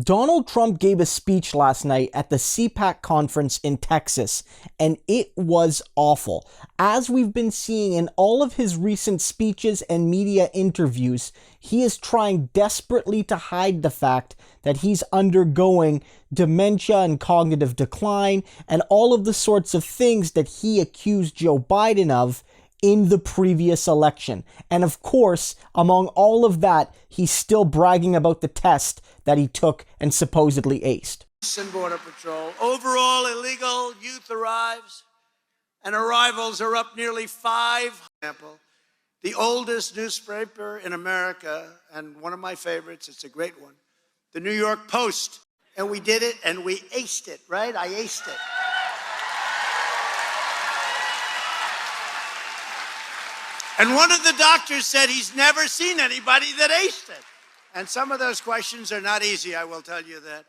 Donald Trump gave a speech last night at the CPAC conference in Texas, and it was awful. As we've been seeing in all of his recent speeches and media interviews, he is trying desperately to hide the fact that he's undergoing dementia and cognitive decline and all of the sorts of things that he accused Joe Biden of in the previous election. And of course, among all of that, he's still bragging about the test that he took and supposedly aced. Border Patrol. Overall, illegal youth arrives, and arrivals are up nearly 5. The oldest newspaper in America, and one of my favorites, it's a great one, the New York Post. And we did it, and we aced it, right? I aced it. And one of the doctors said he's never seen anybody that aced it. And some of those questions are not easy, I will tell you that.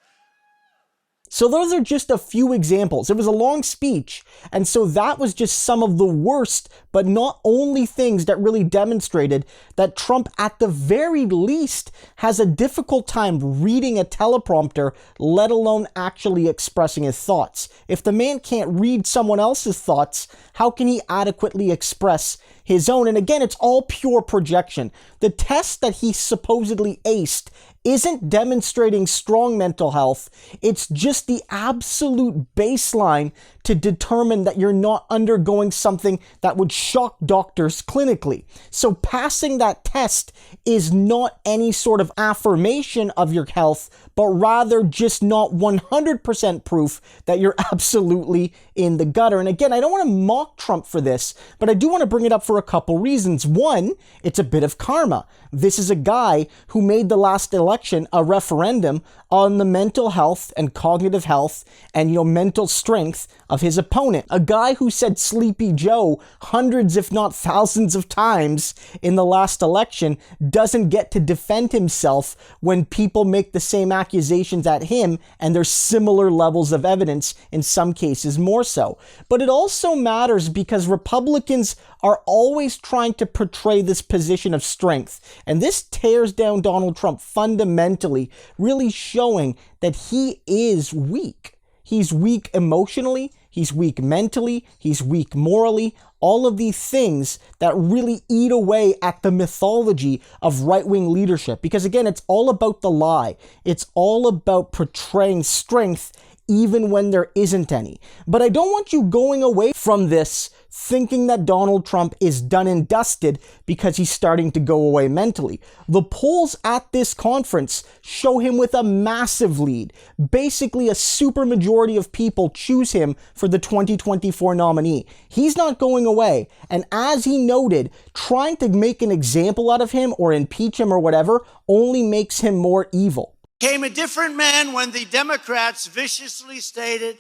So those are just a few examples. It was a long speech, and so that was just some of the worst, but not only things that really demonstrated that Trump, at the very least, has a difficult time reading a teleprompter, let alone actually expressing his thoughts. If the man can't read someone else's thoughts, how can he adequately express his own? And again, it's all pure projection. The test that he supposedly aced isn't demonstrating strong mental health. It's just the absolute baseline to determine that you're not undergoing something that would shock doctors clinically. So passing that test is not any sort of affirmation of your health, but rather just not 100% proof that you're absolutely in the gutter. And again, I don't want to mock Trump for this, but I do want to bring it up for a couple reasons. One, it's a bit of karma. This is a guy who made the last election a referendum on the mental health and cognitive health and, mental strength of his opponent. A guy who said Sleepy Joe hundreds, if not thousands of times in the last election doesn't get to defend himself when people make the same accusations at him and there's similar levels of evidence, in some cases more so. But it also matters because Republicans are always trying to portray this position of strength. And this tears down Donald Trump fundamentally, really showing that he is weak. He's weak emotionally, he's weak mentally, he's weak morally, all of these things that really eat away at the mythology of right-wing leadership. Because again, it's all about the lie. It's all about portraying strength even when there isn't any. But I don't want you going away from this thinking that Donald Trump is done and dusted because he's starting to go away mentally. The polls at this conference show him with a massive lead. Basically, a supermajority of people choose him for the 2024 nominee. He's not going away. And as he noted, trying to make an example out of him or impeach him or whatever only makes him more evil. Became a different man when the Democrats viciously stated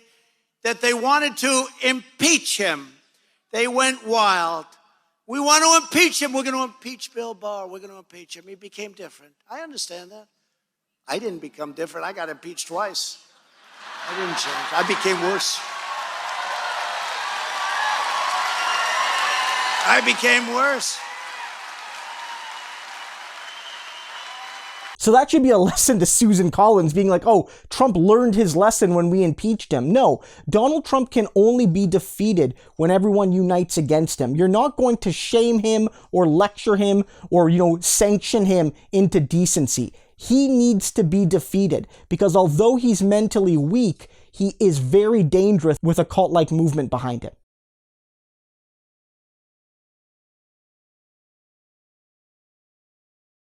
that they wanted to impeach him. They went wild. We want to impeach him. We're going to impeach Bill Barr. We're going to impeach him. He became different. I understand that. I didn't become different. I got impeached twice. I didn't change. I became worse. I became worse. So that should be a lesson to Susan Collins being like, oh, Trump learned his lesson when we impeached him. No, Donald Trump can only be defeated when everyone unites against him. You're not going to shame him or lecture him or, sanction him into decency. He needs to be defeated because although he's mentally weak, he is very dangerous with a cult-like movement behind him.